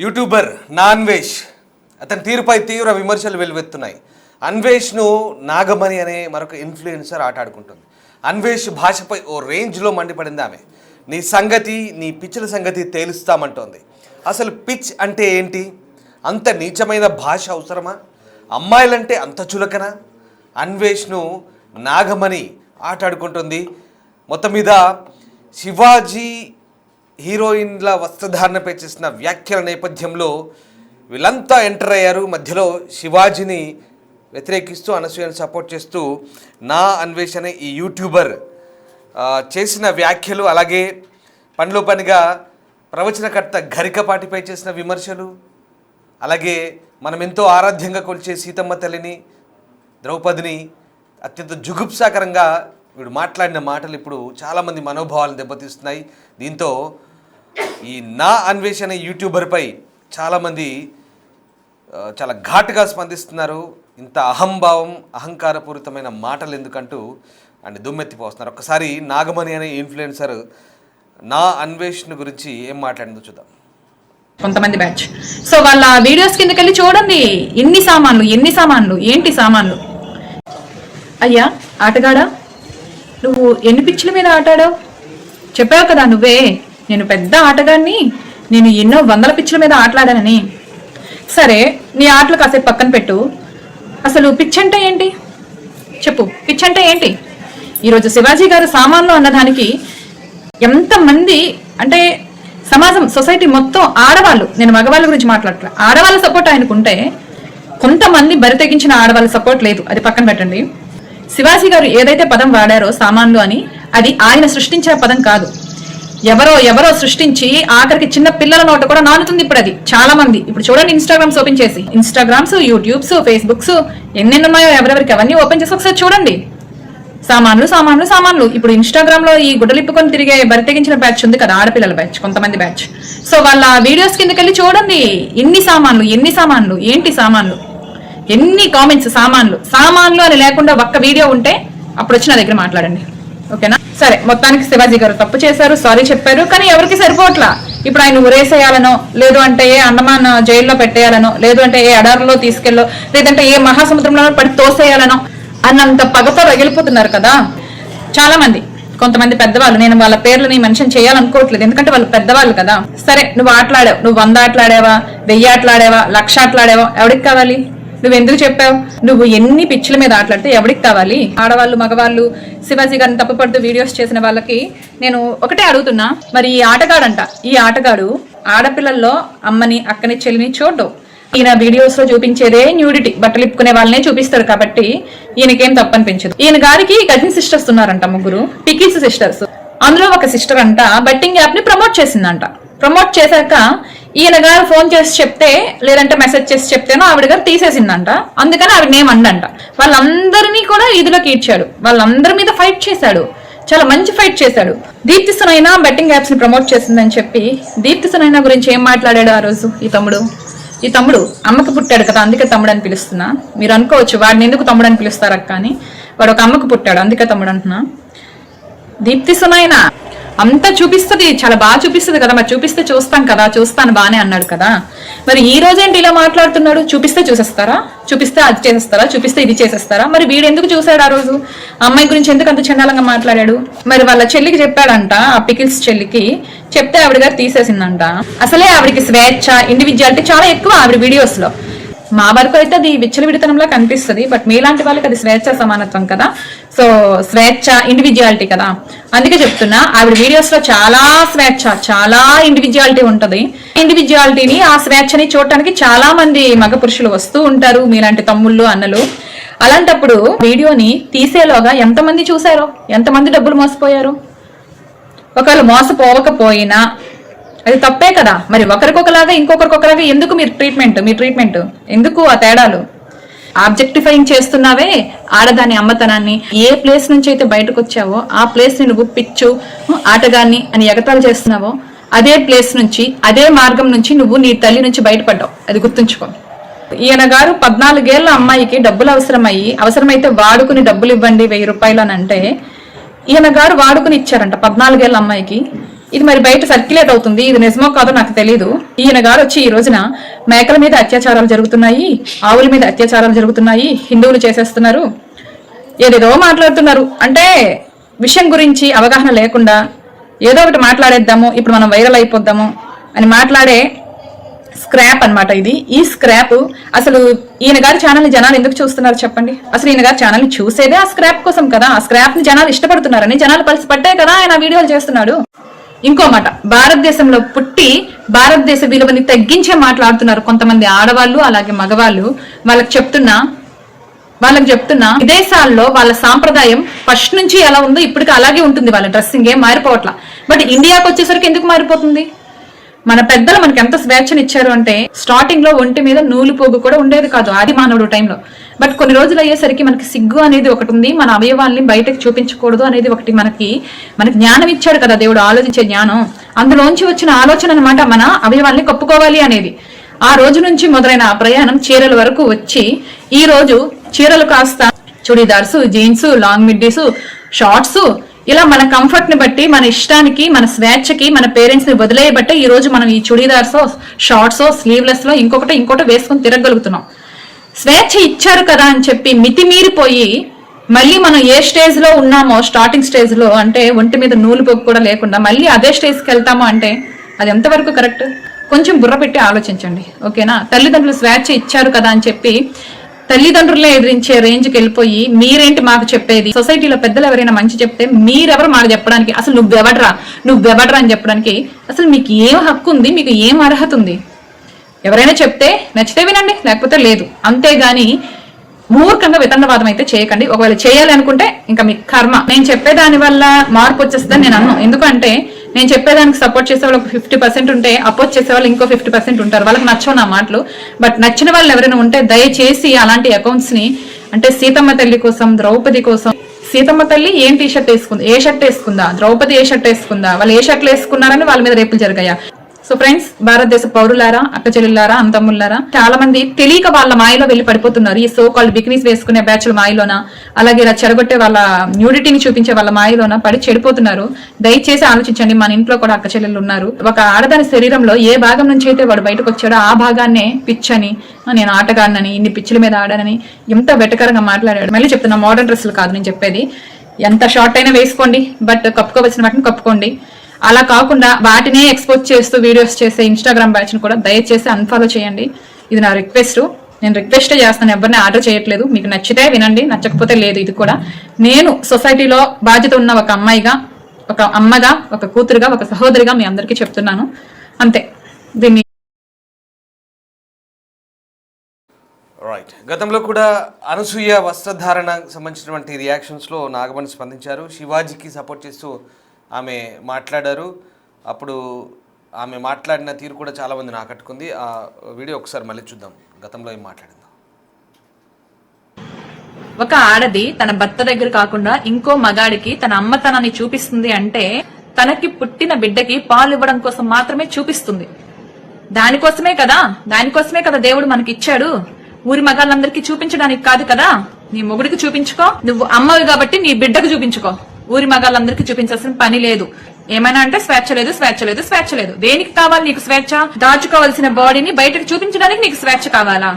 YouTuber నా అన్వేష్ అతని తీరుపై తీవ్ర విమర్శలు వెలువెత్తున్నాయి. అన్వేష్ను నాగమణి అనే మరొక ఇన్ఫ్లుయెన్సర్ ఆటాడుకుంటుంది. అన్వేష్ భాషపై ఓ రేంజ్లో మండిపడింది ఆమె. నీ సంగతి, నీ పిచ్చుల సంగతి తేలుస్తామంటోంది. అసలు పిచ్ అంటే ఏంటి? అంత నీచమైన భాష అవసరమా? అమ్మాయిలంటే అంత చులకనా? అన్వేష్ను నాగమణి ఆటాడుకుంటుంది. మొత్తం మీద శివాజీ హీరోయిన్ల వస్త్రధారణపై చేసిన వ్యాఖ్యల నేపథ్యంలో వీళ్ళంతా ఎంటర్ అయ్యారు. మధ్యలో శివాజీని వ్యతిరేకిస్తూ, అనసూయను సపోర్ట్ చేస్తూ నా అన్వేషణ ఈ యూట్యూబర్ చేసిన వ్యాఖ్యలు, అలాగే పనిలో పనిగా ప్రవచనకర్త గరికపాటిపై చేసిన విమర్శలు, అలాగే మనం ఎంతో ఆరాధ్యంగా కొలిచే సీతమ్మ తల్లిని, ద్రౌపదిని అత్యంత జుగుప్సాకరంగా వీడు మాట్లాడిన మాటలు ఇప్పుడు చాలామంది మనోభావాలను దెబ్బతీస్తున్నాయి. దీంతో ఈ నా అన్వేషణ యూట్యూబర్పై చాలామంది చాలా ఘాటుగా స్పందిస్తున్నారు. ఇంత అహంభావం, అహంకారపూరితమైన మాటలు ఎందుకంటూ అని దుమ్మెత్తిపోస్తున్నారు. ఒక్కసారి నాగమణి అనే ఇన్ఫ్లుయెన్సర్ నా అన్వేషణ గురించి ఏం మాట్లాడిందో చూద్దాం. కొంతమంది బ్యాచ్ సో వాళ్ళ వీడియోస్ కిందకి వెళ్ళి చూడండి. ఎన్ని సామాన్లు ఏంటి సామాన్లు. అయ్యా ఆటగాడా, నువ్వు ఎన్ని పిచ్చుల మీద ఆటాడావు చెప్పావు కదా నువ్వే. నేను పెద్ద ఆటగాడిని, నేను ఎన్నో వందల పిచ్చుల మీద ఆటలాడానని. సరే, నీ ఆటలు కాసేపు పక్కన పెట్టు. అసలు పిచ్ అంటే ఏంటి చెప్పు. పిచ్ అంటే ఏంటి? ఈరోజు శివాజీ గారు సామాన్లు అన్నదానికి ఎంతమంది, అంటే సమాజం, సొసైటీ మొత్తం ఆడవాళ్ళు, నేను మగవాళ్ళ గురించి మాట్లాడట్లా, ఆడవాళ్ళ సపోర్ట్ ఆయనకుంటే కొంతమంది బరి తెగించిన ఆడవాళ్ళ సపోర్ట్ లేదు. అది పక్కన పెట్టండి. శివాజీ గారు ఏదైతే పదం వాడారో సామాన్లు అని, అది ఆయన సృష్టించిన పదం కాదు. ఎవరో సృష్టించి ఆఖరికి చిన్న పిల్లల నోట కూడా నానుతుంది ఇప్పుడు అది. చాలా మంది ఇప్పుడు చూడండి, ఇన్స్టాగ్రామ్స్ ఓపెన్ చేసి, ఇన్స్టాగ్రామ్స్, యూట్యూబ్స్, ఫేస్బుక్స్ ఎన్నెన్ని ఉన్నాయో ఎవరెవరికి అవన్నీ ఓపెన్ చేసి ఒకసారి చూడండి. సామాన్లు. ఇప్పుడు ఇన్స్టాగ్రామ్ లో ఈ గుడ్డలిప్పుకొని తిరిగే బరి తెగించిన బ్యాచ్ ఉంది కదా, ఆడపిల్లల బ్యాచ్, కొంతమంది బ్యాచ్. సో వాళ్ళ వీడియోస్ కిందకి వెళ్ళి చూడండి. ఎన్ని సామాన్లు ఏంటి సామాన్లు, ఎన్ని కామెంట్స్. సామాన్లు అని లేకుండా ఒక్క వీడియో ఉంటే అప్పుడు వచ్చి నా దగ్గర మాట్లాడండి, ఓకేనా? సరే, మొత్తానికి శివాజీ గారు తప్పు చేశారు, సారీ చెప్పారు, కానీ ఎవరికి సరిపోవట్లా. ఇప్పుడు ఆయన ఉరేసేయాలనో, లేదు అంటే ఏ అండమాన్ జైల్లో పెట్టేయాలనో, లేదు అంటే ఏ అడారులో తీసుకెళ్ళో, లేదంటే ఏ మహాసముద్రంలో పడి తోసేయాలనో అన్నంత పగతో రగిలిపోతున్నారు కదా చాలా మంది. కొంతమంది పెద్దవాళ్ళు, నేను వాళ్ళ పేర్లని మెన్షన్ చేయాలనుకోవట్లేదు, ఎందుకంటే వాళ్ళు పెద్దవాళ్ళు కదా. సరే, నువ్వు ఆటలాడావు, నువ్వు 100 ఆటలాడావా, 1000 ఆటలాడావా, 1,00,000 ఆటలాడావా, ఎవరికి కావాలి? నువ్వు ఎందుకు చెప్పావు? నువ్వు ఎన్ని పిచ్చుల మీద ఆటలాడితే ఎవరికి కావాలి? ఆడవాళ్ళు, మగవాళ్ళు, శివాజీ గారిని తప్పుపడుతూ వీడియోస్ చేసిన వాళ్ళకి నేను ఒకటే అడుగుతున్నా, మరి ఈ ఆటగాడు ఆడపిల్లల్లో అమ్మని, అక్కని, చెల్లిని చూడ్డు. ఈయన వీడియోస్ లో చూపించేదే న్యూడిటీ, బట్టలు ఇప్పుకునే వాళ్ళనే చూపిస్తారు కాబట్టి ఈయనకేం తప్పనిపించదు. ఈయన గారికి కజిన్ సిస్టర్స్ ఉన్నారంట, 3 పికిల్స్ సిస్టర్స్. అందులో ఒక సిస్టర్ అంట బెట్టింగ్ యాప్ ని ప్రమోట్ చేసిందంట. ప్రమోట్ చేశాక ఈయన గారు ఫోన్ చేసి చెప్తే, లేదంటే మెసేజ్ చేసి చెప్తేనో ఆవిడ గారు తీసేసిందంట. అందుకని ఆవిడ నేమ్ అండంట. వాళ్ళందరినీ కూడా ఇదిలోకి ఈడ్చాడు, వాళ్ళందరి మీద ఫైట్ చేశాడు, చాలా మంచి ఫైట్ చేశాడు. దీప్తి సునైనా బెట్టింగ్ యాప్స్ ని ప్రమోట్ చేసిందని చెప్పి దీప్తి సునైనా గురించి ఏం మాట్లాడాడు ఆ రోజు ఈ తమ్ముడు అమ్మకి పుట్టాడు కదా, అందుకే తమ్ముడు అని పిలుస్తున్నా. మీరు అనుకోవచ్చు వాడిని ఎందుకు తమ్ముడు అని పిలుస్తారు అక్క అని. వాడు ఒక అమ్మకు పుట్టాడు, అందుకే తమ్ముడు అంటున్నా. దీప్తి సునైనా అంతా చూపిస్తుంది, చాలా బాగా చూపిస్తుంది కదా. మరి చూపిస్తే చూస్తాం కదా, చూస్తాను బానే అన్నాడు కదా. మరి ఈ రోజేంటి ఇలా మాట్లాడుతున్నాడు? చూపిస్తే చూసేస్తారా? చూపిస్తే అది చేసేస్తారా? చూపిస్తే ఇది చేసేస్తారా? మరి వీడు ఎందుకు చూశాడు ఆ రోజు? అమ్మాయి గురించి ఎందుకు అంత చండాలంగా మాట్లాడాడు? మరి వాళ్ళ చెల్లికి చెప్పాడంట, ఆ పికిల్స్ చెల్లికి చెప్తే ఆవిడ గారు తీసేసిందంట. అసలే ఆవిడికి స్వేచ్ఛ, ఇండివిజువాలిటీ చాలా ఎక్కువ ఆవిడ వీడియోస్ లో. మా వరకు అయితే అది విచ్చలవిడితనంలా కనిపిస్తుంది, బట్ మీలాంటి వాళ్ళకి అది స్వేచ్ఛ, సమానత్వం కదా. సో స్వేచ్ఛ, ఇండివిజువాలిటీ కదా, అందుకే చెప్తున్నా. ఆవిడ వీడియోస్ లో చాలా స్వేచ్ఛ, చాలా ఇండివిజువాలిటీ ఉంటది. ఇండివిజువాలిటీని, ఆ స్వేచ్ఛని చూడటానికి చాలా మంది మగ పురుషులు వస్తూ ఉంటారు, మీలాంటి తమ్ముళ్ళు, అన్నలు. అలాంటప్పుడు వీడియోని తీసేలోగా ఎంతమంది చూసారో, ఎంతమంది డబ్బులు మోసపోయారు? ఒకవేళ మోసపోవకపోయినా అది తప్పే కదా. మరి ఒకరికొకలాగా ఇంకొకరికొకలాగా ఎందుకు మీ ట్రీట్మెంట్ ఎందుకు? ఆ తేడాలు ఆబ్జెక్టిఫైయింగ్ చేస్తున్నావే ఆడదాని అమ్మతనాన్ని. ఏ ప్లేస్ నుంచి అయితే బయటకు వచ్చావో ఆ ప్లేస్ ని నువ్వు పిచ్చు, ఆటగాన్ని అని ఎగతాళి చేస్తున్నావో అదే ప్లేస్ నుంచి, అదే మార్గం నుంచి నువ్వు నీ తల్లి నుంచి బయటపడ్డావు. అది గుర్తుంచుకో. ఈయన గారు 14 ఏళ్ల అమ్మాయికి డబ్బులు అవసరమైతే వాడుకుని డబ్బులు ఇవ్వండి 1000 రూపాయలు అని అంటే ఈయన గారు వాడుకుని ఇచ్చారంట 14 ఏళ్ల అమ్మాయికి. ఇది మరి బయట సర్క్యులేట్ అవుతుంది, ఇది నిజమో కాదో నాకు తెలియదు. ఈయన గారు వచ్చి ఈ రోజున మేకల మీద అత్యాచారాలు జరుగుతున్నాయి, ఆవుల మీద అత్యాచారాలు జరుగుతున్నాయి, హిందువులు చేసేస్తున్నారు, ఏదేదో మాట్లాడుతున్నారు. అంటే విషయం గురించి అవగాహన లేకుండా ఏదో ఒకటి మాట్లాడేద్దాము, ఇప్పుడు మనం వైరల్ అయిపోద్దాము అని మాట్లాడే స్క్రాప్ అన్నమాట ఇది. ఈ స్క్రాప్ అసలు ఈయన గారి ఛానల్ ని జనాలు ఎందుకు చూస్తున్నారు చెప్పండి? అసలు ఈయన గారి ఛానల్ ని చూసేదే ఆ స్క్రాప్ కోసం కదా. ఆ స్క్రాప్ ని జనాలు ఇష్టపడుతున్నారని, జనాలు కలిసి పట్టే కదా ఆయన వీడియోలు చేస్తున్నాడు. ఇంకో మాట, భారతదేశంలో పుట్టి భారతదేశ విలువని తగ్గించే మాట్లాడుతున్నారు కొంతమంది ఆడవాళ్ళు, అలాగే మగవాళ్ళు. వాళ్ళకి చెప్తున్నా విదేశాల్లో వాళ్ళ సాంప్రదాయం ఫస్ట్ నుంచి ఎలా ఉందో ఇప్పటికీ అలాగే ఉంటుంది, వాళ్ళ డ్రెస్సింగ్ ఏం మారిపోవట్లా. బట్ ఇండియాకి వచ్చేసరికి ఎందుకు మారిపోతుంది? మన పెద్దలు మనకి ఎంత స్వేచ్ఛను ఇచ్చారు అంటే, స్టార్టింగ్ లో ఒంటి మీద నూలు పోగు కూడా ఉండేది కాదు ఆది మానవుడు టైంలో. బట్ కొన్ని రోజులు అయ్యేసరికి మనకి సిగ్గు అనేది ఒకటి ఉంది, మన అవయవాల్ని బయటకు చూపించకూడదు అనేది ఒకటి మనకి జ్ఞానం ఇచ్చాడు కదా దేవుడు, ఆలోచించే జ్ఞానం. అందులోంచి వచ్చిన ఆలోచన అన్నమాట మన అవయవాల్ని కప్పుకోవాలి అనేది. ఆ రోజు నుంచి మొదలైన ఆ ప్రయాణం చీరల వరకు వచ్చి ఈ రోజు చీరలు కాస్త churidars, jeans, long middies, shorts, ఇలా మన కంఫర్ట్ ని బట్టి, మన ఇష్టానికి, మన స్వేచ్ఛకి, మన పేరెంట్స్ ని వదిలేయబట్టే ఈ రోజు మనం ఈ చుడీదార్సో, షార్ట్సో, స్లీవ్లెస్ లో ఇంకొకటి వేసుకొని తిరగలుగుతున్నాం. స్వేచ్ఛ ఇచ్చారు కదా అని చెప్పి మితిమీరిపోయి మళ్ళీ మనం ఏ స్టేజ్ లో ఉన్నామో, స్టార్టింగ్ స్టేజ్ లో అంటే ఒంటి మీద నూలు పొక్కు కూడా లేకుండా మళ్ళీ అదే స్టేజ్కి వెళ్తామో అంటే అది ఎంతవరకు కరెక్ట్? కొంచెం బుర్ర పెట్టి ఆలోచించండి, ఓకేనా? తల్లిదండ్రులు స్వేచ్ఛ ఇచ్చారు కదా అని చెప్పి తల్లిదండ్రులే ఎదిరించే రేంజ్కి వెళ్ళిపోయి మీరేంటి మాకు చెప్పేది? సొసైటీలో పెద్దలు ఎవరైనా మంచి చెప్తే మీరెవరు మాకు చెప్పడానికి? అసలు నువ్వెవడరా అని చెప్పడానికి అసలు మీకు ఏం హక్కు ఉంది? మీకు ఏం అర్హత ఉంది? ఎవరైనా చెప్తే నచ్చితే వినండి, లేకపోతే లేదు. అంతేగాని మూర్ఖంగా వితండవాదం అయితే చేయకండి. ఒకవేళ చేయాలి అనుకుంటే ఇంకా మీ కర్మ. నేను చెప్పేదాని వల్ల మార్పు వచ్చేస్తుందని నేను అన్నాను. ఎందుకంటే నేను చెప్పేదానికి సపోర్ట్ చేసే వాళ్ళు 50% ఉంటే అపోజ్ చేసే వాళ్ళు ఇంకో 50% ఉంటారు. వాళ్ళకి నచ్చవు నా మాటలు. బట్ నచ్చిన వాళ్ళు ఎవరైనా ఉంటే దయచేసి అలాంటి అకౌంట్స్ ని, అంటే సీతమ్మ తల్లి కోసం, ద్రౌపది కోసం, సీతమ్మ తల్లి ఏం టీ షర్ట్ వేసుకుంది, ఏ షర్ట్ వేసుకుందా, ద్రౌపది ఏ షర్ట్ వేసుకుందా, వాళ్ళు ఏ షర్ట్లు వేసుకున్నారని వాళ్ళ మీద రేపులు జరిగాయా? సో ఫ్రెండ్స్, భారతదేశ పౌరులారా, అక్క చెల్లెల్లారా, అన్నతమ్ముళ్ళారా, చాలా మంది తెలియక వాళ్ళ మాయలో వెళ్ళి పడిపోతున్నారు. ఈ సో కాల్డ్ బికినీస్ వేసుకునే బ్యాచ్ల మాయలోన, అలాగే ఇలా చెరగొట్టే వాళ్ళ న్యూడిటీని చూపించే వాళ్ళ మాయలోన పడి చెడిపోతున్నారు. దయచేసి ఆలోచించండి. మన ఇంట్లో కూడా అక్క చెల్లెళ్ళు ఉన్నారు. ఒక ఆడదాని శరీరంలో ఏ భాగం నుంచి అయితే వాడు బయటకు వచ్చాడో ఆ భాగాన్నే పిచ్చని, నేను ఆటగాడినని, ఇన్ని పిచ్చుల మీద ఆడానని ఎంత వెటకరంగా మాట్లాడాడు. మళ్ళీ చెప్తున్నా, మోడర్న్ డ్రెస్సులు కాదు నేను చెప్పేది. ఎంత షార్ట్ అయినా వేసుకోండి, బట్ కప్పుకోవలసిన వాటిని కప్పుకోండి. అలా కాకుండా వాటినే ఎక్స్పోజ్ చేస్తూ వీడియోస్ చేసే ఇన్స్టాగ్రామ్ బ్యాచ్ ని కూడా దయచేసి అన్ఫాలో చేయండి. ఇది నా రిక్వెస్ట్. నేను రిక్వెస్ట్ చేస్తాను, ఎవరిని ఆర్డర్ చేయట్లేదు. మీకు నచ్చితే వినండి, నచ్చకపోతే లేదు. ఇది కూడా నేను సొసైటీలో బాధ్యత ఉన్న ఒక అమ్మాయిగా, ఒక అమ్మగా, ఒక కూతురుగా, ఒక సహోదరిగా మీ అందరికీ చెప్తున్నాను. అంతే. దీన్ని రైట్. గతంలో కూడా అనసూయ వస్త్రధారణ సంబంధించినటువంటి రియాక్షన్స్లో నాగమణి స్పందించారు. శివాజీకి సపోర్ట్ చేస్తూ ఆమె మాట్లాడారు. అప్పుడు ఆమె మాట్లాడిన తీరు కూడా చాలామందిని ఆకట్టుకుంది. ఆ వీడియో ఒకసారి మళ్ళీ చూద్దాం, గతంలో ఏం మాట్లాడిందో. ఒక ఆడది తన భర్త దగ్గర కాకుండా ఇంకో మగాడికి తన అమ్మతనాన్ని చూపిస్తుంది అంటే తనకి పుట్టిన బిడ్డకి పాలు ఇవ్వడం కోసం మాత్రమే చూపిస్తుంది. దానికోసమే కదా దేవుడు మనకి ఇచ్చాడు. ఊరి మగాళ్ళందరికీ చూపించడానికి కాదు కదా. నీ మొగుడికి చూపించుకో, నువ్వు అమ్మవి కాబట్టి నీ బిడ్డకు చూపించుకో. ఊరి మగాళ్ళందరికీ చూపించాల్సిన పని లేదు. ఏమైనా అంటే స్వేచ్ఛ లేదు. దేనికి కావాలి నీకు స్వేచ్ఛ? దాచుకోవాల్సిన బాడీని బయటకు చూపించడానికి నీకు స్వేచ్ఛ కావాలా?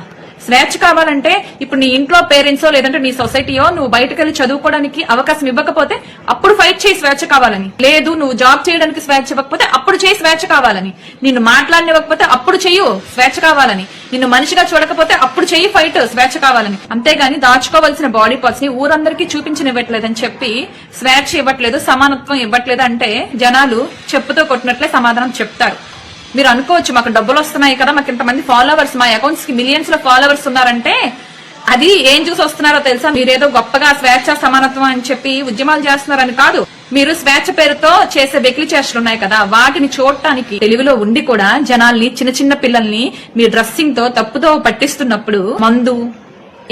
స్వేచ్ఛ కావాలంటే ఇప్పుడు నీ ఇంట్లో పేరెంట్సో లేదంటే నీ సొసైటీయో నువ్వు బయటకు వెళ్ళి చదువుకోవడానికి అవకాశం ఇవ్వకపోతే అప్పుడు ఫైట్ చేయి స్వేచ్ఛ కావాలని. లేదు, నువ్వు జాబ్ చేయడానికి స్వేచ్ఛ ఇవ్వకపోతే అప్పుడు చేయి స్వేచ్ఛ కావాలని. నిన్ను మాట్లాడనివ్వకపోతే అప్పుడు చెయ్యు స్వేచ్ఛ కావాలని. నిన్ను మనిషిగా చూడకపోతే అప్పుడు చెయ్యి ఫైట్ స్వేచ్ఛ కావాలని. అంతేగాని దాచుకోవాల్సిన బాడీ పార్ట్స్ ని ఊరందరికీ చూపించనివ్వట్లేదని చెప్పి స్వేచ్ఛ ఇవ్వట్లేదు, సమానత్వం ఇవ్వట్లేదు అంటే జనాలు చెప్పుతో కొట్టినట్లే సమాధానం చెప్తారు. మీరు అనుకోవచ్చు, మాకు డబ్బులు వస్తున్నాయి కదా, మాకు ఇంతమంది ఫాలోవర్స్, మా అకౌంట్స్ కి మిలియన్స్ లో ఫాలోవర్స్ ఉన్నారంటే అది ఏం చూసి వస్తున్నారో తెలుసా? మీరేదో గొప్పగా స్వేచ్ఛ సమానత్వం అని చెప్పి ఉద్యమాలు చేస్తున్నారని కాదు. మీరు స్వేచ్ఛ పేరుతో చేసే వెకిలి చేష్టలు ఉన్నాయి కదా, వాటిని చూడటానికి తెలుగులో ఉండి కూడా జనాల్ని, చిన్న పిల్లల్ని మీ డ్రెస్సింగ్ తో తప్పుదో పట్టిస్తున్నప్పుడు మందు,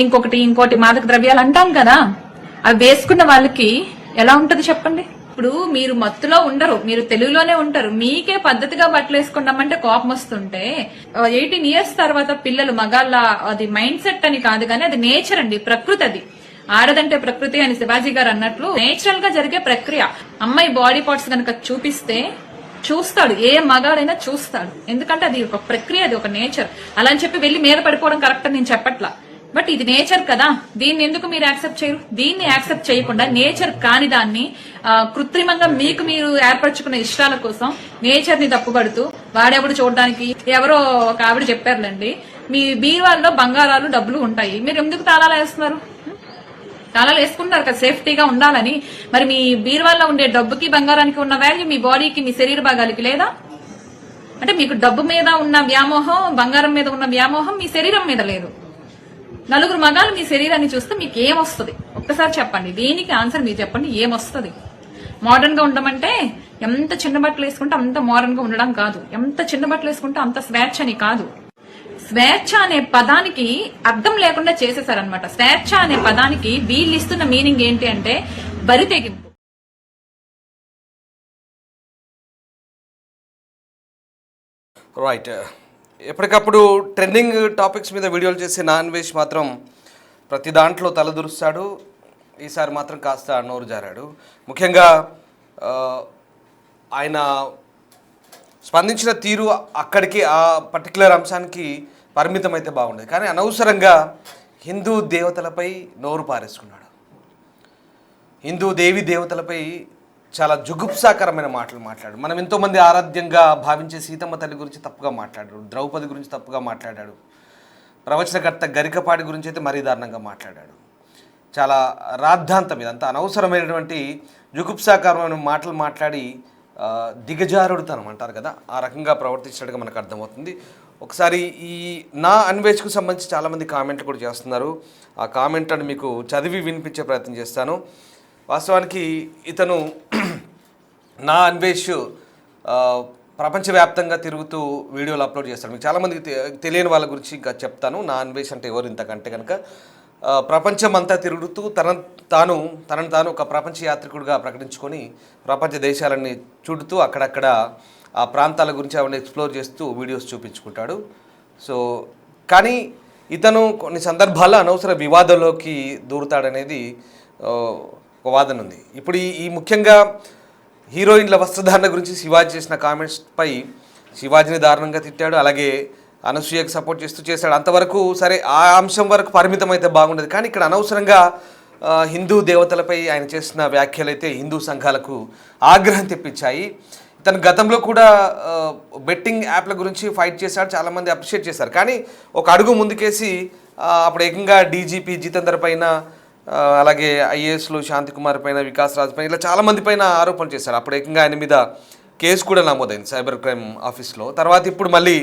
ఇంకోటి మాదక ద్రవ్యాలు అంటాం కదా, అవి వేసుకున్న వాళ్ళకి ఎలా ఉంటది చెప్పండి? ఇప్పుడు మీరు మత్తులో ఉండరు, మీరు తెలుగులోనే ఉంటారు. మీకే పద్ధతిగా బట్టలు వేసుకుంటామంటే కోపం వస్తుంటే 18 years తర్వాత పిల్లలు మగాళ్ళ, అది మైండ్ సెట్ అని కాదు కానీ అది నేచర్ అండి, ప్రకృతి. అది ఆడదంటే ప్రకృతి అని శివాజీ గారు అన్నట్లు నేచురల్ గా జరిగే ప్రక్రియ. అమ్మాయి బాడీ పార్ట్స్ కనుక చూపిస్తే చూస్తాడు, ఏ మగాడైనా చూస్తాడు. ఎందుకంటే అది ఒక ప్రక్రియ, అది ఒక నేచర్. అలా అని చెప్పి వెళ్ళి మీద పడిపోవడం కరెక్ట్ అని నేను చెప్పట్లా. బట్ ఇది నేచర్ కదా, దీన్ని ఎందుకు మీరు యాక్సెప్ట్ చేయరు? దీన్ని యాక్సెప్ట్ చేయకుండా నేచర్ కాని దాన్ని కృత్రిమంగా మీకు మీరు ఏర్పరచుకున్న ఇష్టాల కోసం నేచర్ ని తప్పుపడుతూ వాడెవడు చూడడానికి. ఎవరో ఒక ఆవిడ చెప్పారులేండి, మీ బీరువాల్లో బంగారాలు డబ్బులు ఉంటాయి, మీరు ఎందుకు తాళాలు వేస్తున్నారు? తాళాలు వేసుకుంటారు కదా సేఫ్టీగా ఉండాలని. మరి మీ బీరువాల్లో ఉండే డబ్బుకి బంగారానికి ఉన్న వాల్యూ మీ బాడీకి, మీ శరీర భాగాలకి లేదా? అంటే మీకు డబ్బు మీద ఉన్న వ్యామోహం, బంగారం మీద ఉన్న వ్యామోహం మీ శరీరం మీద లేదు. నలుగురు మగాలు మీ శరీరాన్ని చూస్తే మీకు ఏమొస్తుంది ఒక్కసారి చెప్పండి. దీనికి ఆన్సర్ మీరు చెప్పండి, ఏమొస్తుంది? మోడర్న్ గా ఉండమంటే ఎంత చిన్న బట్టలు వేసుకుంటే అంత మోడర్న్ గా ఉండడం కాదు, ఎంత చిన్న బట్టలు వేసుకుంటే అంత స్వేచ్ఛ అని కాదు. స్వేచ్ఛ అనే పదానికి అర్థం లేకుండా చేసేసారనమాట. స్వేచ్ఛ అనే పదానికి వీళ్ళు ఇస్తున్న మీనింగ్ ఏంటి అంటే బరి తెగింపు. రైట్. ఎప్పటికప్పుడు ట్రెండింగ్ టాపిక్స్ మీద వీడియోలు చేసే అన్వేష్ మాత్రం ప్రతి దాంట్లో తలదూరుస్తాడు. ఈసారి మాత్రం కాస్త నోరు జారాడు. ముఖ్యంగా ఆయన స్పందించిన తీరు అక్కడికి ఆ పర్టికులర్ అంశానికి పరిమితం అయితే బాగుండేది, కానీ అనవసరంగా హిందూ దేవతలపై నోరు పారేసుకున్నాడు. హిందూ దేవి దేవతలపై చాలా జుగుప్సాకరమైన మాటలు మాట్లాడు. మనం ఎంతోమంది ఆరాధ్యంగా భావించే సీతమ్మ తల్లి గురించి తప్పుగా మాట్లాడాడు, ద్రౌపది గురించి తప్పుగా మాట్లాడాడు, ప్రవచనకర్త గరికపాటి గురించి అయితే మరీ దారుణంగా మాట్లాడాడు. చాలా రాద్ధాంతం, ఇదంతా అనవసరమైనటువంటి జుగుప్సాకరమైన మాటలు మాట్లాడి దిగజారుడుతనం అంటారు కదా, ఆ రకంగా ప్రవర్తించినట్టుగా మనకు అర్థమవుతుంది. ఒకసారి ఈ అన్వేష్కు సంబంధించి చాలామంది కామెంట్లు కూడా చేస్తున్నారు. ఆ కామెంట్లను మీకు చదివి వినిపించే ప్రయత్నం చేస్తాను. వాస్తవానికి ఇతను అన్వేష్ ప్రపంచవ్యాప్తంగా తిరుగుతూ వీడియోలు అప్లోడ్ చేస్తాడు. మీకు చాలామందికి తెలియని వాళ్ళ గురించి ఇంకా చెప్తాను. అన్వేష్ అంటే ఎవరు ఇంతకంటే కనుక ప్రపంచం అంతా తిరుగుతూ తనను తాను ఒక ప్రపంచ యాత్రికుడిగా ప్రకటించుకొని ప్రపంచ దేశాలన్నీ చూడుతూ అక్కడక్కడ ఆ ప్రాంతాల గురించి అవన్నీ ఎక్స్ప్లోర్ చేస్తూ వీడియోస్ చూపించుకుంటాడు. సో కానీ ఇతను కొన్ని సందర్భాల్లో అనవసర వివాదంలోకి దూరుతాడనేది ఒక వాదన ఉంది. ఇప్పుడు ఈ ముఖ్యంగా హీరోయిన్ల వస్త్రధారణ గురించి శివాజీ చేసిన కామెంట్స్పై శివాజీని దారుణంగా తిట్టాడు. అలాగే అనసూయకు సపోర్ట్ చేశాడు. అంతవరకు సరే, ఆ అంశం వరకు పరిమితం అయితే బాగుండేది. కానీ ఇక్కడ అనవసరంగా హిందూ దేవతలపై ఆయన చేసిన వ్యాఖ్యలు అయితే హిందూ సంఘాలకు ఆగ్రహం తెప్పించాయి. తను గతంలో కూడా బెట్టింగ్ యాప్ల గురించి ఫైట్ చేశాడు, చాలామంది అప్రిషియేట్ చేశారు. కానీ ఒక అడుగు ముందుకేసి అప్పుడు ఏకంగా డీజీపీ జితేందర్ పైన, అలాగే ఐఏఎస్లు శాంతికుమార్ పైన, వికాస్ రాజ్ పైన, ఇలా చాలామంది పైన ఆరోపణలు చేశారు. అప్పుడు ఏకంగా ఆయన మీద కేసు కూడా నమోదైంది సైబర్ క్రైమ్ ఆఫీస్లో. తర్వాత ఇప్పుడు మళ్ళీ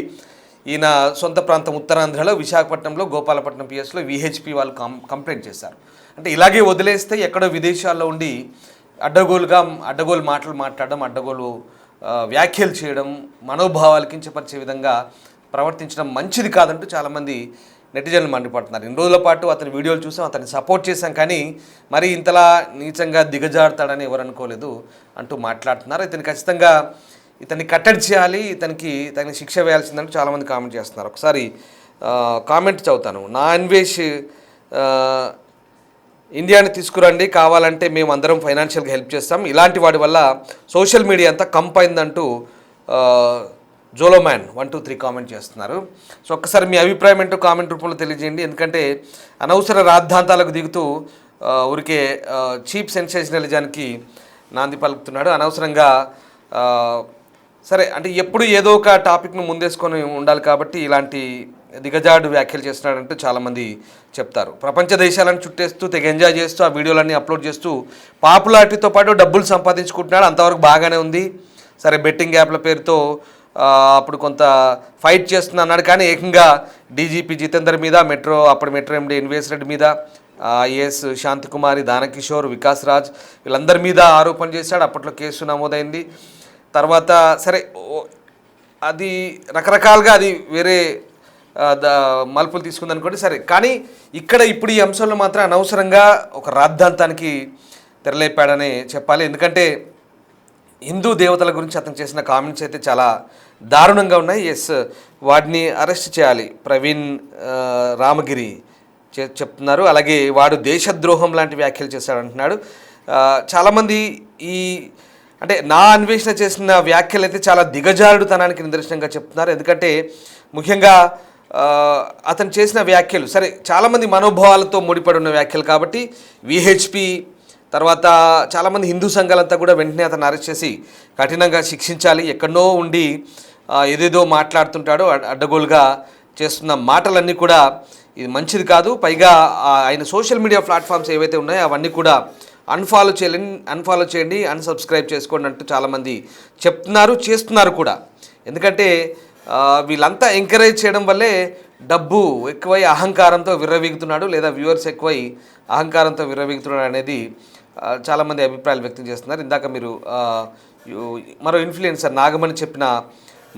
ఈయన సొంత ప్రాంతం ఉత్తరాంధ్రలో విశాఖపట్నంలో గోపాలపట్నం పిఎస్లో విహెచ్పి వాళ్ళు కంప్లైంట్ చేశారు. అంటే ఇలాగే వదిలేస్తే ఎక్కడో విదేశాల్లో ఉండి అడ్డగోలు మాటలు మాట్లాడడం, అడ్డగోలు వ్యాఖ్యలు చేయడం, మనోభావాలు కించపరిచే విధంగా ప్రవర్తించడం మంచిది కాదంటూ చాలామంది నెటిజన్లు మండిపడుతున్నారు. ఇన్ని రోజుల పాటు అతని వీడియోలు చూసాం, అతన్ని సపోర్ట్ చేశాం, కానీ మరి ఇంతలా నీచంగా దిగజారుతాడని ఎవరు అనుకోలేదు అంటూ మాట్లాడుతున్నారు. ఇతన్ని కట్టడి చేయాలి, తనకి శిక్ష వేయాల్సిందంటూ చాలామంది కామెంట్ చేస్తున్నారు. ఒకసారి కామెంట్ చదువుతాను. అన్వేష్ ఇండియాని తీసుకురండి, కావాలంటే మేము అందరం ఫైనాన్షియల్గా హెల్ప్ చేస్తాం, ఇలాంటి వాడి వల్ల సోషల్ మీడియా అంతా కంపైందంటూ జోలోమ్యాన్ 123 కామెంట్ చేస్తున్నారు. సో ఒక్కసారి మీ అభిప్రాయం ఏంటో కామెంట్ రూపంలో తెలియజేయండి. ఎందుకంటే అనవసర రాద్ధాంతాలకు దిగుతూ ఊరికే చీప్ సెన్సేషనలిజానికి నాంది పలుకుతున్నాడు. అనవసరంగా సరే అంటే ఎప్పుడు ఏదో ఒక టాపిక్ను ముందేసుకొని ఉండాలి కాబట్టి ఇలాంటి దిగజాడు వ్యాఖ్యలు చేస్తున్నాడంటూ చాలామంది చెప్తారు. ప్రపంచ దేశాలను చుట్టేస్తూ తెగ ఎంజాయ్ చేస్తూ ఆ వీడియోలన్నీ అప్లోడ్ చేస్తూ పాపులారిటీతో పాటు డబ్బులు సంపాదించుకుంటున్నాడు. అంతవరకు బాగానే ఉంది. సరే, బెట్టింగ్ యాప్ల పేరుతో అప్పుడు కొంత ఫైట్ చేస్తున్నా అన్నాడు. కానీ ఏకంగా డీజీపీ జితేందర్ మీద, అప్పుడు మెట్రో ఎండీ ఎన్వీఎస్ రెడ్డి మీద, ఐఏఎస్ శాంతికుమారి, దానకిషోర్, వికాస్ రాజ్ వీళ్ళందరి మీద ఆరోపణ చేశాడు. అప్పట్లో కేసు నమోదైంది. తర్వాత సరే, అది రకరకాలుగా అది వేరే మలుపులు తీసుకుందనుకోండి, సరే. కానీ ఇప్పుడు ఈ అంశంలో మాత్రం అనవసరంగా ఒక రాద్ధాంతానికి తెరలేపాడని చెప్పాలి. ఎందుకంటే హిందూ దేవతల గురించి అతను చేసిన కామెంట్స్ అయితే చాలా దారుణంగా ఉన్నాయి. వాడిని అరెస్ట్ చేయాలి, ప్రవీణ్ రామగిరి చెప్తున్నారు. అలాగే వాడు దేశద్రోహం లాంటి వ్యాఖ్యలు చేశాడంటున్నాడు. చాలామంది ఈ అంటే నా అన్వేషణ చేసిన వ్యాఖ్యలు అయితే చాలా దిగజారుడుతనానికి నిదర్శనంగా చెప్తున్నారు. ఎందుకంటే ముఖ్యంగా అతను చేసిన వ్యాఖ్యలు సరే చాలామంది మనోభావాలతో ముడిపడి ఉన్న వ్యాఖ్యలు కాబట్టి విహెచ్పి తర్వాత చాలామంది హిందూ సంఘాలంతా కూడా వెంటనే అతను అరెస్ట్ చేసి కఠినంగా శిక్షించాలి. ఎక్కడో ఉండి ఏదేదో మాట్లాడుతుంటాడో అడ్డగోలుగా చేస్తున్న మాటలన్నీ కూడా ఇది మంచిది కాదు. పైగా ఆయన సోషల్ మీడియా ప్లాట్ఫామ్స్ ఏవైతే ఉన్నాయో అవన్నీ కూడా అన్ఫాలో చేయండి, అన్సబ్స్క్రైబ్ చేసుకోండి అంటూ చాలామంది చెప్తున్నారు, చేస్తున్నారు కూడా. ఎందుకంటే వీళ్ళంతా ఎంకరేజ్ చేయడం వల్లే డబ్బు ఎక్కువై అహంకారంతో విర్రవీగుతున్నాడు, లేదా వ్యూవర్స్ ఎక్కువై అహంకారంతో విర్రవీగుతున్నాడు అనేది చాలామంది అభిప్రాయాలు వ్యక్తం చేస్తున్నారు. ఇందాక మీరు మరో ఇన్ఫ్లుయెన్సర్ నాగమణి చెప్పిన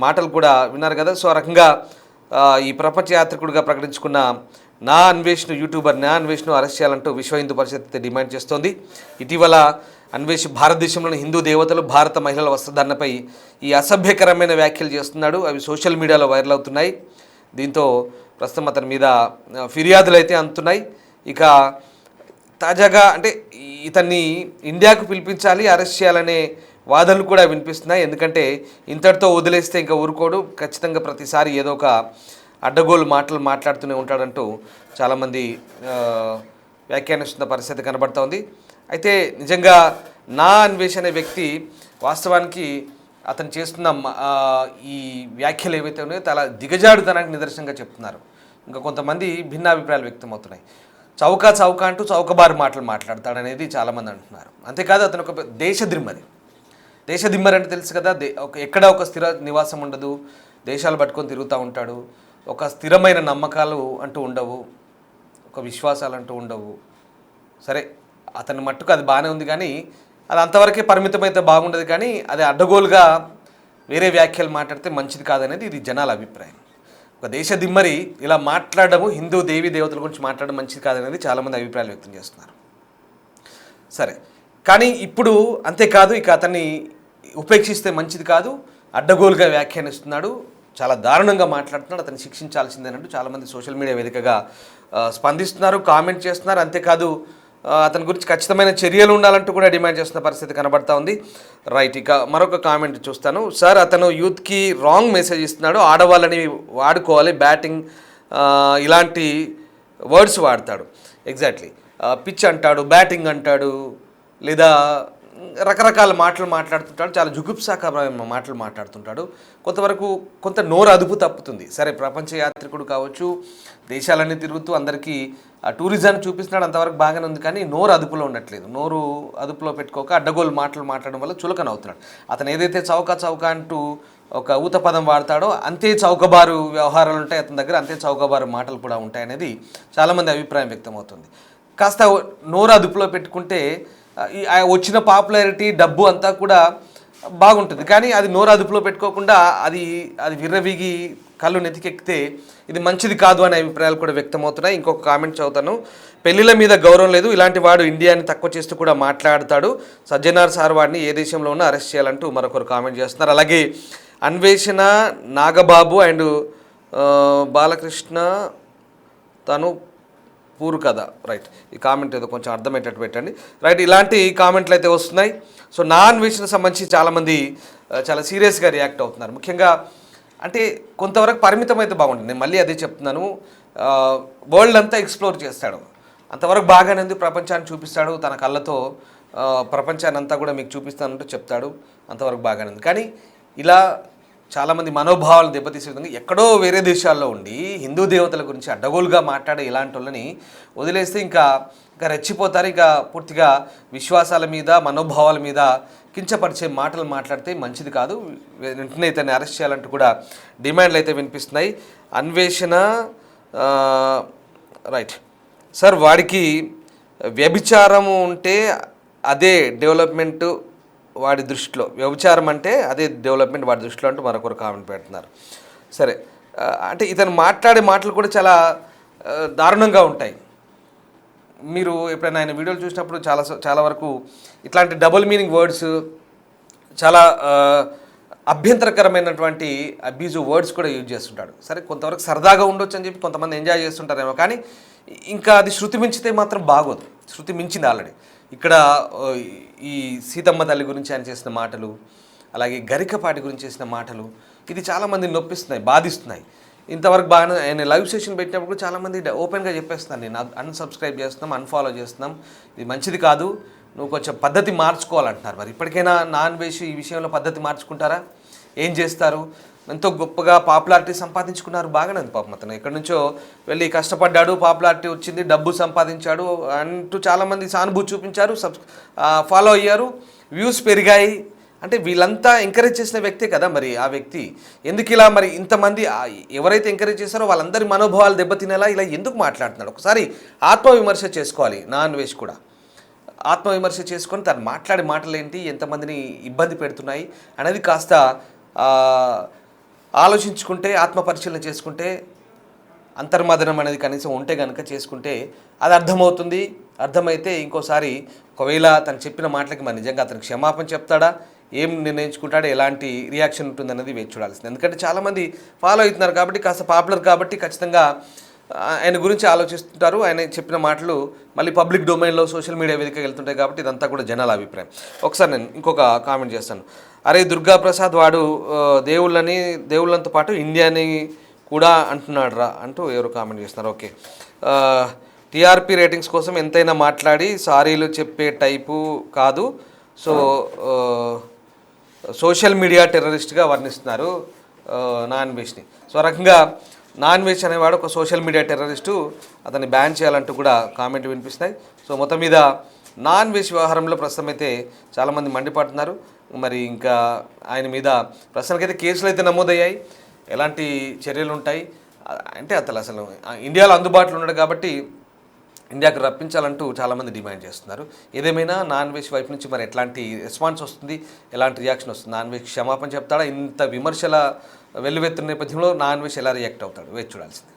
మాటలు కూడా విన్నారు కదా. సో ఆ రకంగా ఈ ప్రపంచ యాత్రికుడిగా ప్రకటించుకున్న నా అన్వేష్ను అరెస్ట్ చేయాలంటూ విశ్వ హిందూ పరిషత్ డిమాండ్ చేస్తోంది. ఇటీవల అన్వేష్ భారతదేశంలోని హిందూ దేవతలు, భారత మహిళల వస్త్రధారణపై ఈ అసభ్యకరమైన వ్యాఖ్యలు చేస్తున్నాడు. అవి సోషల్ మీడియాలో వైరల్ అవుతున్నాయి. దీంతో ప్రస్తుతం అతని మీద ఫిర్యాదులు అయితే అందుతున్నాయి. ఇక తాజాగా అంటే ఇతన్ని ఇండియాకు పిలిపించాలి, అరెస్ట్ చేయాలనే వాదనలు కూడా వినిపిస్తున్నాయి. ఎందుకంటే ఇంతటితో వదిలేస్తే ఇంకా ఊరుకోడు, ఖచ్చితంగా ప్రతిసారి ఏదో ఒక అడ్డగోలు మాటలు మాట్లాడుతూనే ఉంటాడంటూ చాలామంది వ్యాఖ్యానిస్తున్న పరిస్థితి కనబడుతోంది. అయితే నిజంగా నా అన్వేష్ అనే వ్యక్తి వాస్తవానికి అతను చేస్తున్న ఈ వ్యాఖ్యలు ఏవైతే ఉన్నాయో చాలా దిగజాడుతనానికి నిదర్శనంగా చెప్తున్నారు. ఇంకా కొంతమంది భిన్నాభిప్రాయాలు వ్యక్తమవుతున్నాయి. చౌక అంటూ చౌకబారు మాటలు మాట్లాడతాడనేది చాలామంది అంటున్నారు. అంతేకాదు అతను ఒక దేశదిమ్మరి అంటే తెలుసు కదా, ఎక్కడ ఒక స్థిర నివాసం ఉండదు, దేశాలు పట్టుకొని తిరుగుతూ ఉంటాడు, ఒక స్థిరమైన నమ్మకాలు అంటూ ఉండవు, ఒక విశ్వాసాలు అంటూ ఉండవు. సరే అతని మట్టుకు అది బాగానే ఉంది, కానీ అది అంతవరకే పరిమితమైతే బాగుండదు. కానీ అది అడ్డగోలుగా వేరే వ్యాఖ్యలు మాట్లాడితే మంచిది కాదనేది ఇది జనాల అభిప్రాయం. ఒక దేశదిమ్మరి ఇలా మాట్లాడము, హిందూ దేవీ దేవతల గురించి మాట్లాడడం మంచిది కాదనేది చాలామంది అభిప్రాయాలు వ్యక్తం చేస్తున్నారు. సరే కానీ ఇప్పుడు అంతేకాదు, ఇక అతన్ని ఉపేక్షిస్తే మంచిది కాదు, అడ్డగోలుగా వ్యాఖ్యానిస్తున్నాడు, చాలా దారుణంగా మాట్లాడుతున్నాడు, అతన్ని శిక్షించాల్సిందేనంటూ చాలామంది సోషల్ మీడియా వేదికగా స్పందిస్తున్నారు, కామెంట్ చేస్తున్నారు. అంతేకాదు అతని గురించి ఖచ్చితమైన చర్యలు ఉండాలంటూ కూడా డిమాండ్ చేస్తున్న పరిస్థితి కనబడతా ఉంది. రైట్, ఇక మరొక కామెంట్ చూస్తాను. సార్ అతను యూత్కి రాంగ్ మెసేజ్ ఇస్తున్నాడు, ఆడవాళ్ళని వాడుకోవాలి, బ్యాటింగ్ ఇలాంటి వర్డ్స్ వాడతాడు. ఎగ్జాక్ట్లీ పిచ్ అంటాడు, బ్యాటింగ్ అంటాడు, లేదా రకరకాల మాటలు మాట్లాడుతుంటాడు, చాలా జుగుప్సాకరమైన మాటలు మాట్లాడుతుంటాడు. కొంత నోరు అదుపు తప్పుతుంది. సరే ప్రపంచ యాత్రికుడు కావచ్చు, దేశాలన్నీ తిరుగుతూ అందరికీ ఆ టూరిజాన్ని చూపిస్తున్నాడు, అంతవరకు బాగానే ఉంది. కానీ నోరు అదుపులో ఉండట్లేదు. నోరు అదుపులో పెట్టుకోక అడ్డగోలు మాటలు మాట్లాడడం వల్ల చులకన అవుతున్నాడు. అతను ఏదైతే చౌక అంటూ ఒక ఊత పదం వాడతాడో అంతే చౌకబారు వ్యవహారాలు ఉంటాయి అతని దగ్గర, అంతే చౌకబారు మాటలు కూడా ఉంటాయనేది చాలామంది అభిప్రాయం వ్యక్తమవుతుంది. కాస్త నోరు అదుపులో పెట్టుకుంటే వచ్చిన పాపులారిటీ, డబ్బు అంతా కూడా బాగుంటుంది. కానీ అది నోరు అదుపులో పెట్టుకోకుండా అది విర్రవీగి కళ్ళు నెతికెక్కితే ఇది మంచిది కాదు అనే అభిప్రాయాలు కూడా వ్యక్తమవుతున్నాయి. ఇంకొక కామెంట్ చదువుతాను. పెళ్లిళ్ళ మీద గౌరవం లేదు, ఇలాంటి వాడు ఇండియాని తక్కువ చేస్తూ కూడా మాట్లాడతాడు, సజ్జనార్ సార్ వాడిని ఏ దేశంలో ఉన్నా అరెస్ట్ చేయాలంటూ మరొకరు కామెంట్ చేస్తున్నారు. అలాగే అన్వేషణ, నాగబాబు అండ్ బాలకృష్ణ తను పూరు కదా. రైట్, ఈ కామెంట్ ఏదో కొంచెం అర్థమయ్యేటట్టు పెట్టండి. రైట్, ఇలాంటి కామెంట్లు అయితే వస్తున్నాయి. సో నా అన్వేషణకు సంబంధించి చాలామంది చాలా సీరియస్గా రియాక్ట్ అవుతున్నారు. ముఖ్యంగా అంటే కొంతవరకు పరిమితం అయితే బాగుంటుంది. నేను మళ్ళీ అదే చెప్తున్నాను, వరల్డ్ అంతా ఎక్స్ప్లోర్ చేస్తాడు, అంతవరకు బాగానే ఉంది, ప్రపంచాన్ని చూపిస్తాడు, తన కళ్ళతో ప్రపంచాన్ని అంతా కూడా మీకు చూపిస్తానంటూ చెప్తాడు, అంతవరకు బాగానే ఉంది. కానీ ఇలా చాలామంది మనోభావాలు దెబ్బతీసే విధంగా ఎక్కడో వేరే దేశాల్లో ఉండి హిందూ దేవతల గురించి అడ్డగోలుగా మాట్లాడే ఇలాంటి వాళ్ళని వదిలేస్తే ఇంకా రెచ్చిపోతారు. ఇక పూర్తిగా విశ్వాసాల మీద, మనోభావాల మీద కించపరిచే మాటలు మాట్లాడితే మంచిది కాదు, వెంటనే ఇతన్ని అరెస్ట్ చేయాలంటూ కూడా డిమాండ్లు అయితే వినిపిస్తున్నాయి. అన్వేషణ రైట్ సార్, వాడికి వ్యభిచారము ఉంటే అదే డెవలప్మెంట్ వాడి దృష్టిలో, వ్యభిచారం అంటే అదే డెవలప్మెంట్ వాడి దృష్టిలో అంటూ మరొకరు కామెంట్ పెడుతున్నారు. సరే అంటే ఇతను మాట్లాడే మాటలు కూడా చాలా దారుణంగా ఉంటాయి. మీరు ఎప్పుడైనా ఆయన వీడియోలు చూసినప్పుడు చాలా వరకు ఇట్లాంటి డబుల్ మీనింగ్ వర్డ్స్, చాలా అభ్యంతరకరమైనటువంటి అబ్యూజివ్ వర్డ్స్ కూడా యూజ్ చేస్తుంటాడు. సరే కొంతవరకు సరదాగా ఉండొచ్చు అని చెప్పి కొంతమంది ఎంజాయ్ చేస్తుంటారేమో, కానీ ఇంకా అది శృతి మించితే మాత్రం బాగోదు. శృతి మించింది ఆల్రెడీ. ఇక్కడ ఈ సీతమ్మ తల్లి గురించి ఆయన చేసిన మాటలు, అలాగే గరికపాటి గురించి చేసిన మాటలు, ఇది చాలామందిని నొప్పిస్తున్నాయి, బాధిస్తున్నాయి. ఇంతవరకు బాగానే ఆయన లైవ్ సెషన్ పెట్టినప్పుడు కూడా చాలామంది ఓపెన్గా చెప్పేస్తున్నాను, నేను అన్సబ్స్క్రైబ్ చేస్తున్నాం, అన్ఫాలో చేస్తున్నాం, ఇది మంచిది కాదు, నువ్వు కొంచెం పద్ధతి మార్చుకోవాలంటున్నారు. మరి ఇప్పటికైనా నాన్ వెజ్ ఈ విషయంలో పద్ధతి మార్చుకుంటారా? ఏం చేస్తారు? ఎంతో గొప్పగా పాపులారిటీ సంపాదించుకున్నారు, బాగానే ఉంది పాపం. అతను ఎక్కడి నుంచో వెళ్ళి కష్టపడ్డాడు, పాపులారిటీ వచ్చింది, డబ్బు సంపాదించాడు అంటూ చాలామంది సానుభూతి చూపించారు, ఫాలో అయ్యారు, వ్యూస్ పెరిగాయి. అంటే వీళ్ళంతా ఎంకరేజ్ చేసిన వ్యక్తే కదా మరి ఆ వ్యక్తి. ఎందుకు ఇలా మరి ఇంతమంది ఎవరైతే ఎంకరేజ్ చేశారో వాళ్ళందరి మనోభావాలు దెబ్బతినేలా ఇలా ఎందుకు మాట్లాడుతున్నాడు? ఒకసారి ఆత్మవిమర్శ చేసుకోవాలి నాన్ వెజ్ కూడా. ఆత్మవిమర్శ చేసుకొని తను మాట్లాడే మాటలు ఏంటి, ఎంతమందిని ఇబ్బంది పెడుతున్నాయి అనేది కాస్త ఆలోచించుకుంటే, ఆత్మపరిశీలన చేసుకుంటే, అంతర్మదనం అనేది కనీసం ఉంటే కనుక చేసుకుంటే అది అర్థమవుతుంది. అర్థమైతే ఇంకోసారి ఒకవేళ తను చెప్పిన మాటలకి మరి నిజంగా అతనికి క్షమాపణ చెప్తాడా, ఏం నిర్ణయించుకుంటాడో, ఎలాంటి రియాక్షన్ ఉంటుందన్నది వేచి చూడాల్సింది. ఎందుకంటే చాలామంది ఫాలో అవుతున్నారు కాబట్టి, కాస్త పాపులర్ కాబట్టి ఖచ్చితంగా ఆయన గురించి ఆలోచిస్తుంటారు. ఆయన చెప్పిన మాటలు మళ్ళీ పబ్లిక్ డొమైన్లో సోషల్ మీడియా వేదికగా వెళ్తుంటాయి కాబట్టి ఇదంతా కూడా జనాల అభిప్రాయం. ఒకసారి నేను ఇంకొక కామెంట్ చేస్తాను. అరే దుర్గాప్రసాద్ వాడు దేవుళ్ళంతో పాటు ఇండియాని కూడా అంటున్నాడు రా అంటూ ఎవరు కామెంట్ చేస్తున్నారు. ఓకే, టీఆర్పీ రేటింగ్స్ కోసం ఎంతైనా మాట్లాడి సారీలు చెప్పే టైపు కాదు, సో సోషల్ మీడియా టెర్రరిస్ట్గా వర్ణిస్తున్నారు నాన్ వెజ్ని. సో ఆ రకంగా నాన్ వెజ్ అనేవాడు ఒక సోషల్ మీడియా టెర్రరిస్టు, అతన్ని బ్యాన్ చేయాలంటూ కూడా కామెంట్ వినిపిస్తున్నాయి. సో మొత్తం మీద నాన్ వెజ్ వ్యవహారంలో ప్రస్తుతం అయితే చాలామంది మండిపడుతున్నారు. మరి ఇంకా ఆయన మీద ప్రస్తుతానికైతే కేసులు అయితే నమోదయ్యాయి, ఎలాంటి చర్యలు ఉంటాయి అంటే అసలు ఇండియాలో అందుబాటులో ఉన్నాడు కాబట్టి ఇండియాకు రప్పించాలంటూ చాలామంది డిమాండ్ చేస్తున్నారు. ఏదేమైనా నాన్ వెజ్ వైపు నుంచి మరి ఎట్లాంటి రెస్పాన్స్ వస్తుంది, ఎలాంటి రియాక్షన్ వస్తుంది, నాన్ వెజ్ క్షమాపణ చెప్తాడా, ఇంత విమర్శల వెల్లువెత్తున్న నేపథ్యంలో నాన్ వెజ్ ఎలా రియాక్ట్ అవుతాడు వేచి చూడాల్సింది.